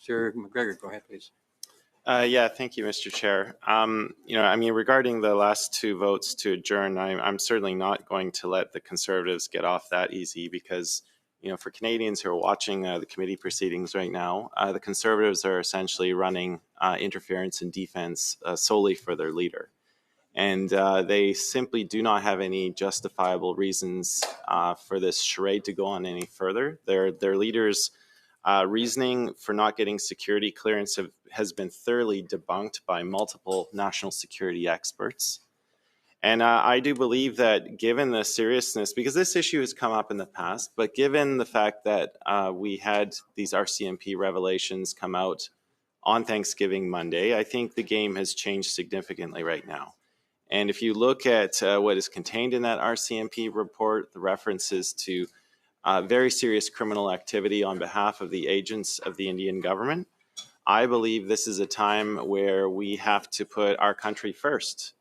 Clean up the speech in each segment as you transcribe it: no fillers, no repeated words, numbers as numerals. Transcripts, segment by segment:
Mr. McGregor, go ahead, please. Yeah, thank you, Mr. Chair. Regarding the last two votes to adjourn, I'm certainly not going to let the Conservatives get off that easy because, for Canadians who are watching the committee proceedings right now, the Conservatives are essentially running interference and defense solely for their leader. And they simply do not have any justifiable reasons for this charade to go on any further. Their leaders' reasoning for not getting security clearance has been thoroughly debunked by multiple national security experts. And I do believe that given the seriousness, because this issue has come up in the past, but given the fact that we had these RCMP revelations come out on Thanksgiving Monday, I think the game has changed significantly right now. And if you look at what is contained in that RCMP report, the references to very serious criminal activity on behalf of the agents of the Indian government, I believe this is a time where we have to put our country first,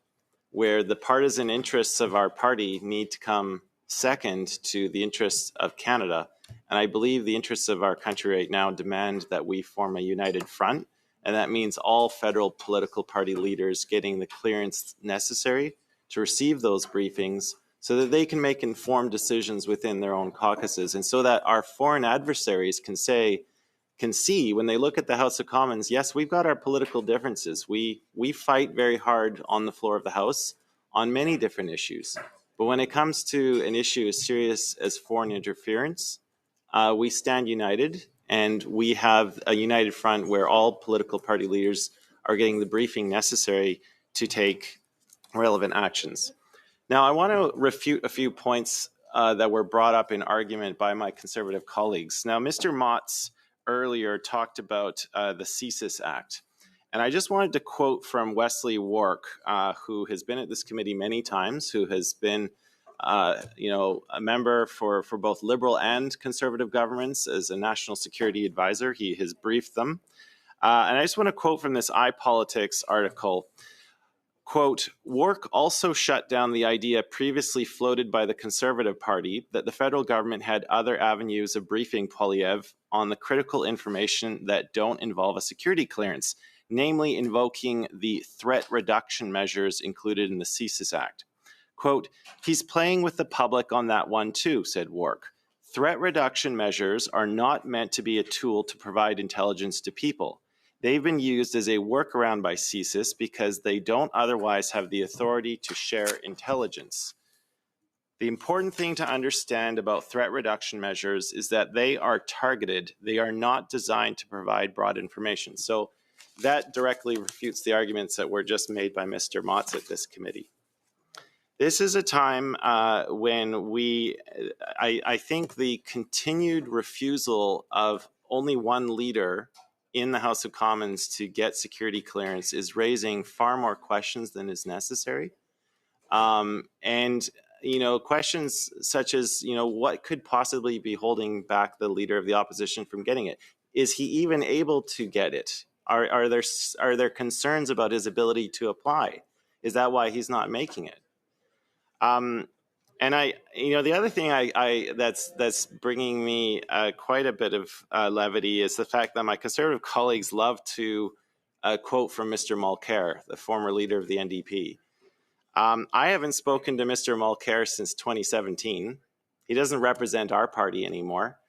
where the partisan interests of our party need to come second to the interests of Canada. And I believe the interests of our country right now demand that we form a united front. And that means all federal political party leaders getting the clearance necessary to receive those briefings so that they can make informed decisions within their own caucuses, and so that our foreign adversaries can see when they look at the House of Commons, yes, we've got our political differences. We fight very hard on the floor of the House on many different issues. But when it comes to an issue as serious as foreign interference, we stand united, and we have a united front where all political party leaders are getting the briefing necessary to take relevant actions. Now, I want to refute a few points that were brought up in argument by my Conservative colleagues. Now, Mr. Motz earlier talked about the CSIS Act. And I just wanted to quote from Wesley Wark, who has been at this committee many times, who has been a member for both Liberal and Conservative governments as a national security advisor. He has briefed them. And I just want to quote from this iPolitics article. Quote, Wark also shut down the idea previously floated by the Conservative Party that the federal government had other avenues of briefing Poilievre on the critical information that don't involve a security clearance, namely invoking the threat reduction measures included in the CSIS Act. Quote, he's playing with the public on that one too, said Wark. Threat reduction measures are not meant to be a tool to provide intelligence to people. They've been used as a workaround by CSIS because they don't otherwise have the authority to share intelligence. The important thing to understand about threat reduction measures is that they are targeted. They are not designed to provide broad information. So that directly refutes the arguments that were just made by Mr. Motz at this committee. This is a time when I think the continued refusal of only one leader in the House of Commons to get security clearance is raising far more questions than is necessary. Questions such as, what could possibly be holding back the leader of the opposition from getting it? Is he even able to get it? Are there concerns about his ability to apply? Is that why he's not making it? The other thing that's bringing me quite a bit of levity is the fact that my Conservative colleagues love to quote from Mr. Mulcair, the former leader of the NDP. I haven't spoken to Mr. Mulcair since 2017. He doesn't represent our party anymore.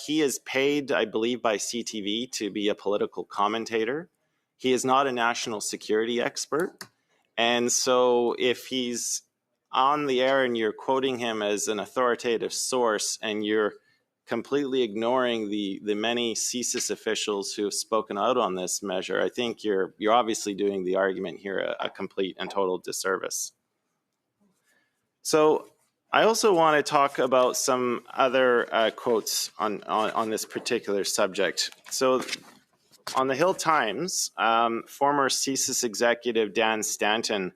He is paid, I believe, by CTV to be a political commentator. He is not a national security expert. And so if he's on the air and you're quoting him as an authoritative source and you're completely ignoring the many CSIS officials who have spoken out on this measure, I think you're obviously doing the argument here a complete and total disservice. So I also want to talk about some other quotes on this particular subject. So on the Hill Times, former CSIS executive Dan Stanton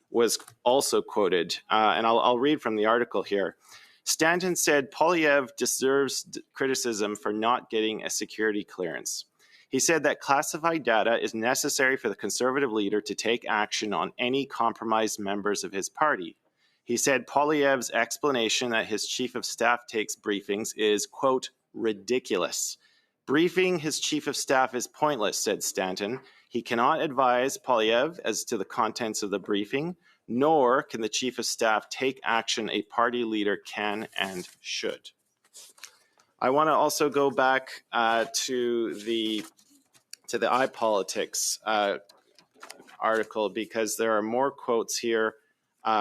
was also quoted, and I'll read from the article here. Stanton said Poilievre deserves criticism for not getting a security clearance. He said that classified data is necessary for the Conservative leader to take action on any compromised members of his party. He said Poilievre's explanation that his chief of staff takes briefings is, quote, ridiculous, Briefing his chief of staff is pointless, said Stanton. He cannot advise Polyev as to the contents of the briefing, nor can the chief of staff take action a party leader can and should. I want to also go back to the iPolitics article, because there are more quotes here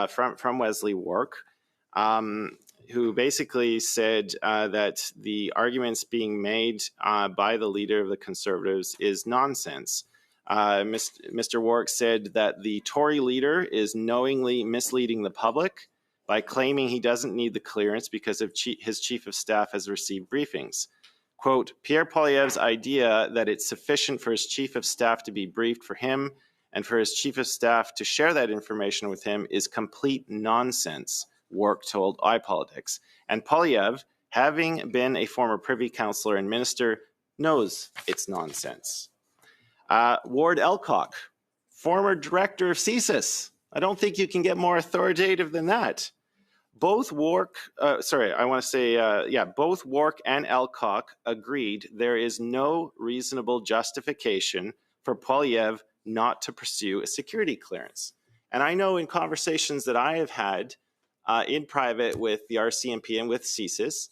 from Wesley Wark, who basically said that the arguments being made by the leader of the Conservatives is nonsense. Mr. Wark said that the Tory leader is knowingly misleading the public by claiming he doesn't need the clearance because of his chief of staff has received briefings. Quote, Pierre Poilievre's idea that it's sufficient for his chief of staff to be briefed for him and for his chief of staff to share that information with him is complete nonsense, Wark told iPolitics. And Poilievre, having been a former privy councillor and minister, knows it's nonsense. Ward Elcock, former director of CSIS. I don't think you can get more authoritative than that. Both Wark, both Wark and Elcock agreed there is no reasonable justification for Poilievre not to pursue a security clearance. And I know in conversations that I have had in private with the RCMP and with CSIS,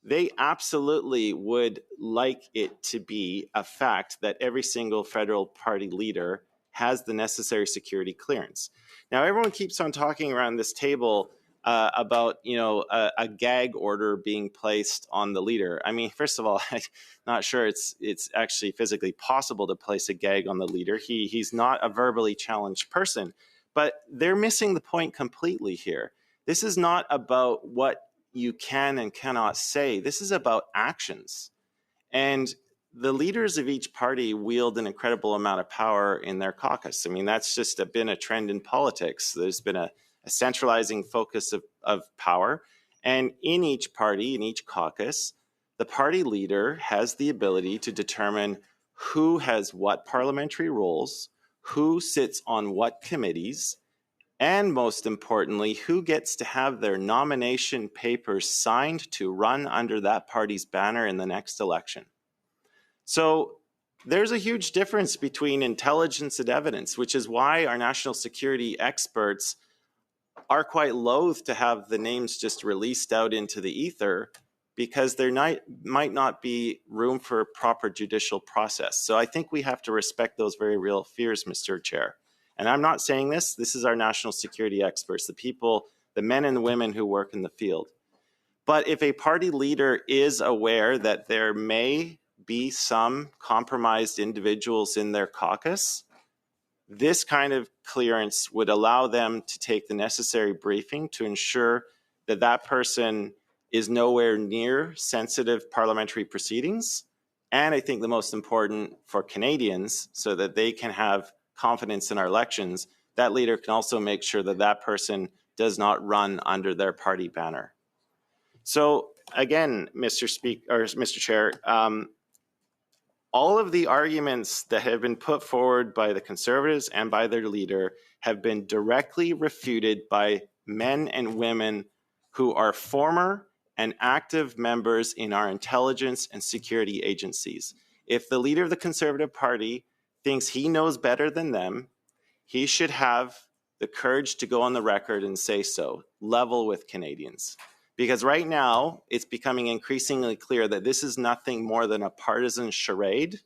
they absolutely would like it to be a fact that every single federal party leader has the necessary security clearance. Now, everyone keeps on talking around this table about a gag order being placed on the leader. I mean, first of all, I'm not sure it's actually physically possible to place a gag on the leader. He's not a verbally challenged person, but they're missing the point completely here. This is not about what you can and cannot say. This is about actions. And the leaders of each party wield an incredible amount of power in their caucus. I mean, that's just been a trend in politics. There's been a centralizing focus of power. And in each party, in each caucus, the party leader has the ability to determine who has what parliamentary roles, who sits on what committees, and most importantly, who gets to have their nomination papers signed to run under that party's banner in the next election. So there's a huge difference between intelligence and evidence, which is why our national security experts are quite loath to have the names just released out into the ether, because there might not be room for proper judicial process. So I think we have to respect those very real fears, Mr. Chair. And I'm not saying this is our national security experts, the people, the men and the women who work in the field. But if a party leader is aware that there may be some compromised individuals in their caucus, this kind of clearance would allow them to take the necessary briefing to ensure that that person is nowhere near sensitive parliamentary proceedings. And I think the most important for Canadians, so that they can have confidence in our elections, that leader can also make sure that that person does not run under their party banner. So again, Mr. Chair, all of the arguments that have been put forward by the Conservatives and by their leader have been directly refuted by men and women who are former and active members in our intelligence and security agencies. If the leader of the Conservative Party thinks he knows better than them, he should have the courage to go on the record and say so, level with Canadians. Because right now, it's becoming increasingly clear that this is nothing more than a partisan charade.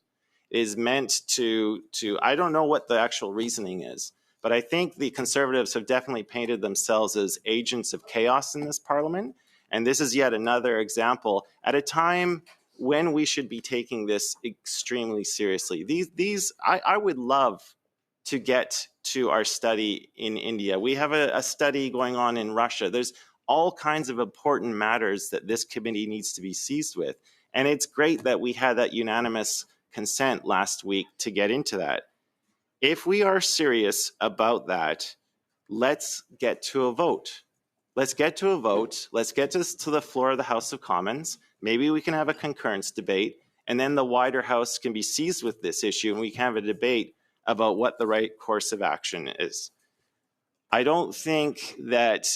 It is meant to I don't know what the actual reasoning is, but I think the Conservatives have definitely painted themselves as agents of chaos in this parliament. And this is yet another example at a time when we should be taking this extremely seriously. I would love to get to our study in India. We have a study going on in Russia. There's all kinds of important matters that this committee needs to be seized with. And it's great that we had that unanimous consent last week to get into that. If we are serious about that, let's get to a vote. Let's get to a vote. Let's get to the floor of the House of Commons. Maybe we can have a concurrence debate, and then the wider House can be seized with this issue, and we can have a debate about what the right course of action is. I don't think that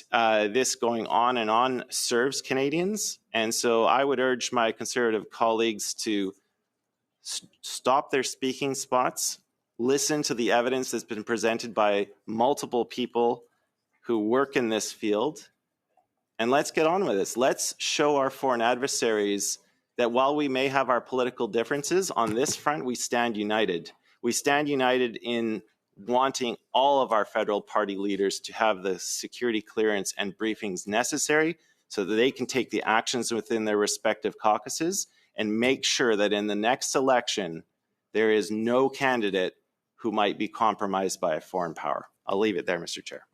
this going on and on serves Canadians. And so I would urge my Conservative colleagues to stop their speaking spots, listen to the evidence that's been presented by multiple people who work in this field, and let's get on with this. Let's show our foreign adversaries that while we may have our political differences, on this front, we stand united. We stand united in wanting all of our federal party leaders to have the security clearance and briefings necessary so that they can take the actions within their respective caucuses and make sure that in the next election, there is no candidate who might be compromised by a foreign power. I'll leave it there, Mr. Chair.